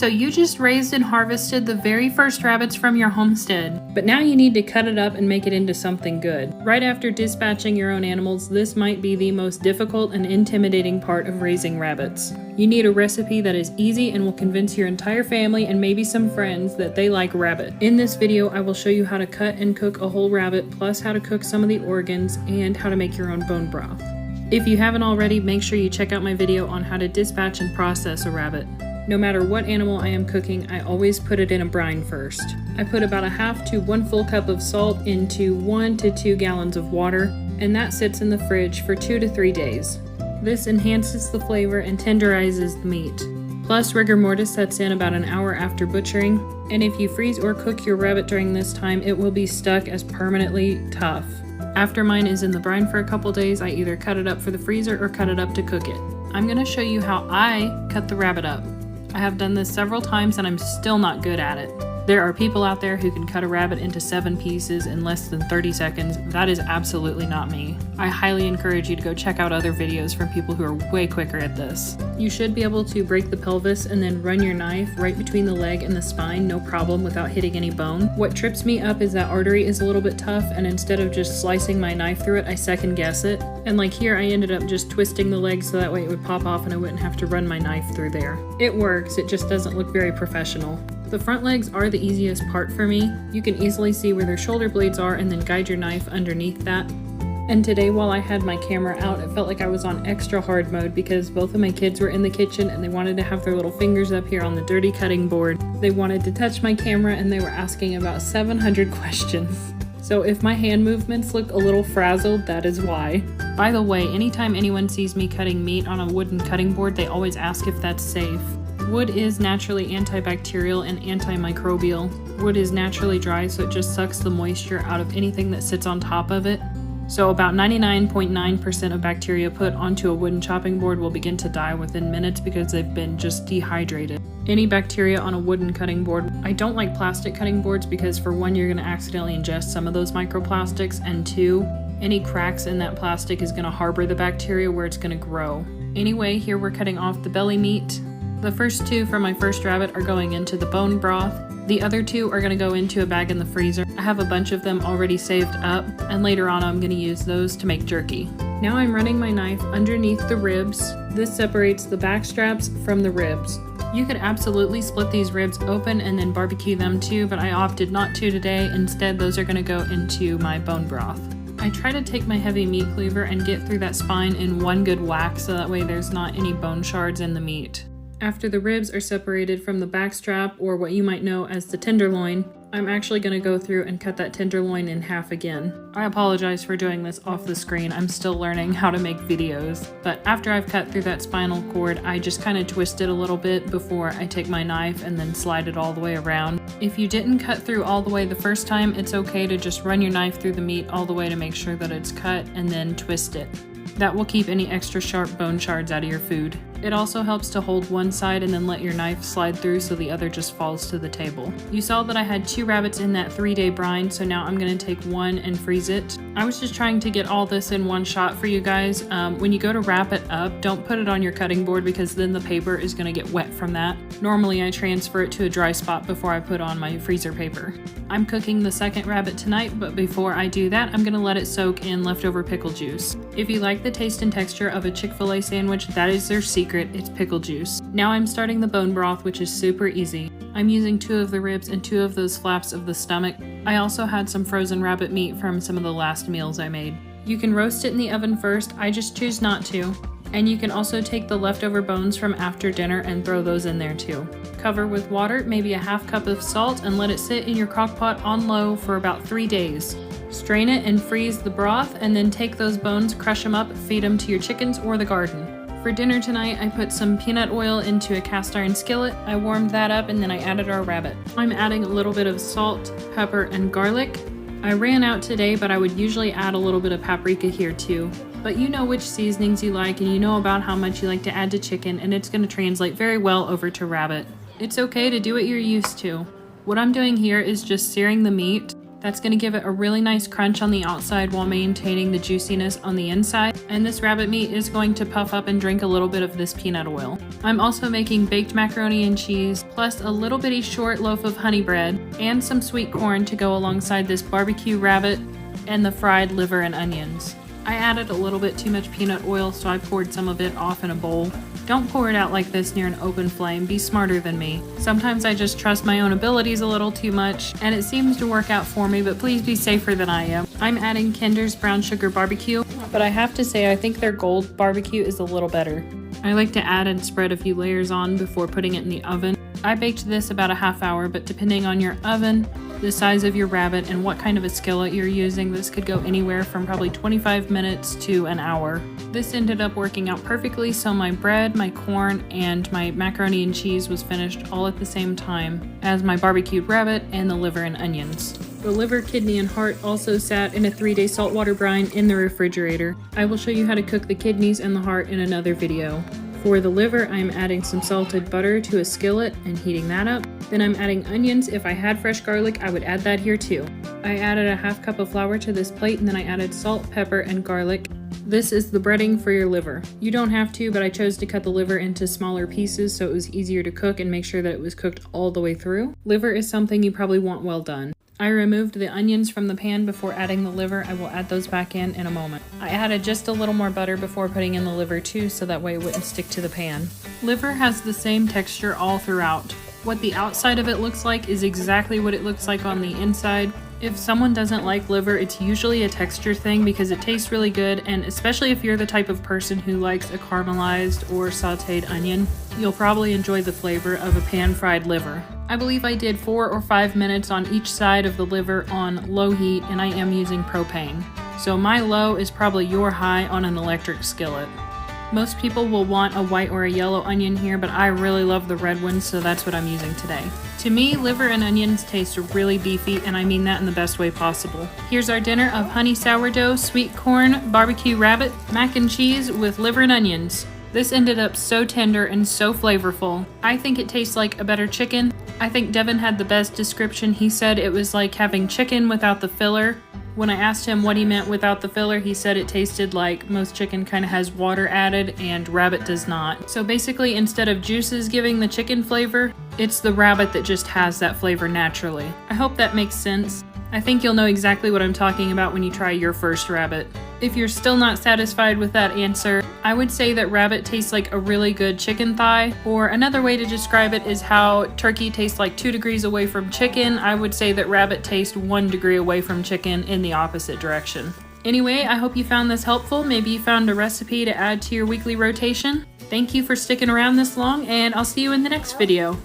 So you just raised and harvested the very first rabbits from your homestead, but now you need to cut it up and make it into something good. Right after dispatching your own animals, this might be the most difficult and intimidating part of raising rabbits. You need a recipe that is easy and will convince your entire family and maybe some friends that they like rabbit. In this video, I will show you how to cut and cook a whole rabbit, plus how to cook some of the organs and how to make your own bone broth. If you haven't already, make sure you check out my video on how to dispatch and process a rabbit. No matter what animal I am cooking, I always put it in a brine first. I put about 1/2 to 1 full cup of salt into 1 to 2 gallons of water, and that sits in the fridge for 2 to 3 days. This enhances the flavor and tenderizes the meat. Plus, rigor mortis sets in about an hour after butchering, and if you freeze or cook your rabbit during this time, it will be stuck as permanently tough. After mine is in the brine for a couple days, I either cut it up for the freezer or cut it up to cook it. I'm going to show you how I cut the rabbit up. I have done this several times and I'm still not good at it. There are people out there who can cut a rabbit into 7 pieces in less than 30 seconds. That is absolutely not me. I highly encourage you to go check out other videos from people who are way quicker at this. You should be able to break the pelvis and then run your knife right between the leg and the spine, no problem, without hitting any bone. What trips me up is that artery is a little bit tough, and instead of just slicing my knife through it, I second guess it. And like here, I ended up just twisting the leg so that way it would pop off and I wouldn't have to run my knife through there. It works, it just doesn't look very professional. The front legs are the easiest part for me. You can easily see where their shoulder blades are and then guide your knife underneath that. And today, while I had my camera out, it felt like I was on extra hard mode because both of my kids were in the kitchen and they wanted to have their little fingers up here on the dirty cutting board. They wanted to touch my camera and they were asking about 700 questions. So if my hand movements look a little frazzled, that is why. By the way, anytime anyone sees me cutting meat on a wooden cutting board, they always ask if that's safe. Wood is naturally antibacterial and antimicrobial. Wood is naturally dry, so it just sucks the moisture out of anything that sits on top of it. So about 99.9% of bacteria put onto a wooden chopping board will begin to die within minutes because they've been just dehydrated. Any bacteria on a wooden cutting board. I don't like plastic cutting boards because for one, you're going to accidentally ingest some of those microplastics, and two, any cracks in that plastic is going to harbor the bacteria where it's going to grow. Anyway, here we're cutting off the belly meat. The first 2 from my first rabbit are going into the bone broth. The other 2 are going to go into a bag in the freezer. I have a bunch of them already saved up, and later on I'm going to use those to make jerky. Now I'm running my knife underneath the ribs. This separates the back straps from the ribs. You could absolutely split these ribs open and then barbecue them too, but I opted not to today. Instead, those are going to go into my bone broth. I try to take my heavy meat cleaver and get through that spine in one good whack so that way there's not any bone shards in the meat. After the ribs are separated from the back strap, or what you might know as the tenderloin, I'm actually going to go through and cut that tenderloin in half again. I apologize for doing this off the screen, I'm still learning how to make videos. But after I've cut through that spinal cord, I just kind of twist it a little bit before I take my knife and then slide it all the way around. If you didn't cut through all the way the first time, it's okay to just run your knife through the meat all the way to make sure that it's cut and then twist it. That will keep any extra sharp bone shards out of your food. It also helps to hold one side and then let your knife slide through so the other just falls to the table. You saw that I had 2 rabbits in that 3-day brine, so now I'm going to take 1 and freeze it. I was just trying to get all this in one shot for you guys. When you go to wrap it up, don't put it on your cutting board because then the paper is going to get wet from that. Normally I transfer it to a dry spot before I put on my freezer paper. I'm cooking the second rabbit tonight, but before I do that, I'm going to let it soak in leftover pickle juice. If you like the taste and texture of a Chick-fil-A sandwich, that is their secret. It's pickle juice. Now I'm starting the bone broth, which is super easy. I'm using 2 of the ribs and 2 of those flaps of the stomach. I also had some frozen rabbit meat from some of the last meals I made. You can roast it in the oven first, I just choose not to. And you can also take the leftover bones from after dinner and throw those in there too. Cover with water, maybe a 1/2 cup of salt, and let it sit in your crock pot on low for about 3 days. Strain it and freeze the broth, and then take those bones, crush them up, feed them to your chickens or the garden. For dinner tonight, I put some peanut oil into a cast iron skillet. I warmed that up and then I added our rabbit. I'm adding a little bit of salt, pepper, and garlic. I ran out today, but I would usually add a little bit of paprika here too. But you know which seasonings you like and you know about how much you like to add to chicken, and it's going to translate very well over to rabbit. It's okay to do what you're used to. What I'm doing here is just searing the meat. That's going to give it a really nice crunch on the outside while maintaining the juiciness on the inside. And this rabbit meat is going to puff up and drink a little bit of this peanut oil. I'm also making baked macaroni and cheese, plus a little bitty short loaf of honey bread, and some sweet corn to go alongside this barbecue rabbit and the fried liver and onions. I added a little bit too much peanut oil, so I poured some of it off in a bowl. Don't pour it out like this near an open flame, be smarter than me. Sometimes I just trust my own abilities a little too much, and it seems to work out for me, but please be safer than I am. I'm adding Kinder's brown sugar barbecue, but I have to say I think their gold barbecue is a little better. I like to add and spread a few layers on before putting it in the oven. I baked this about a half hour, but depending on your oven, the size of your rabbit, and what kind of a skillet you're using, this could go anywhere from probably 25 minutes to an hour. This ended up working out perfectly, so my bread, my corn, and my macaroni and cheese was finished all at the same time as my barbecued rabbit and the liver and onions. The liver, kidney, and heart also sat in a 3-day saltwater brine in the refrigerator. I will show you how to cook the kidneys and the heart in another video. For the liver, I'm adding some salted butter to a skillet and heating that up. Then I'm adding onions. If I had fresh garlic, I would add that here too. I added a half cup of flour to this plate, and then I added salt, pepper, and garlic. This is the breading for your liver. You don't have to, but I chose to cut the liver into smaller pieces so it was easier to cook and make sure that it was cooked all the way through. Liver is something you probably want well done. I removed the onions from the pan before adding the liver. I will add those back in a moment. I added just a little more butter before putting in the liver too, so that way it wouldn't stick to the pan. Liver has the same texture all throughout. What the outside of it looks like is exactly what it looks like on the inside. If someone doesn't like liver, it's usually a texture thing because it tastes really good, and especially if you're the type of person who likes a caramelized or sauteed onion, you'll probably enjoy the flavor of a pan-fried liver. I believe I did 4 or 5 minutes on each side of the liver on low heat, and I am using propane. So my low is probably your high on an electric skillet. Most people will want a white or a yellow onion here, but I really love the red ones, so that's what I'm using today. To me, liver and onions taste really beefy, and I mean that in the best way possible. Here's our dinner of honey sourdough, sweet corn, barbecue rabbit, mac and cheese with liver and onions. This ended up so tender and so flavorful. I think it tastes like a better chicken. I think Devin had the best description. He said it was like having chicken without the filler. When I asked him what he meant without the filler, he said it tasted like most chicken kind of has water added and rabbit does not. So basically, instead of juices giving the chicken flavor, it's the rabbit that just has that flavor naturally. I hope that makes sense. I think you'll know exactly what I'm talking about when you try your first rabbit. If you're still not satisfied with that answer, I would say that rabbit tastes like a really good chicken thigh, or another way to describe it is how turkey tastes like 2 degrees away from chicken. I would say that rabbit tastes 1 degree away from chicken in the opposite direction. Anyway, I hope you found this helpful. Maybe you found a recipe to add to your weekly rotation. Thank you for sticking around this long, and I'll see you in the next video.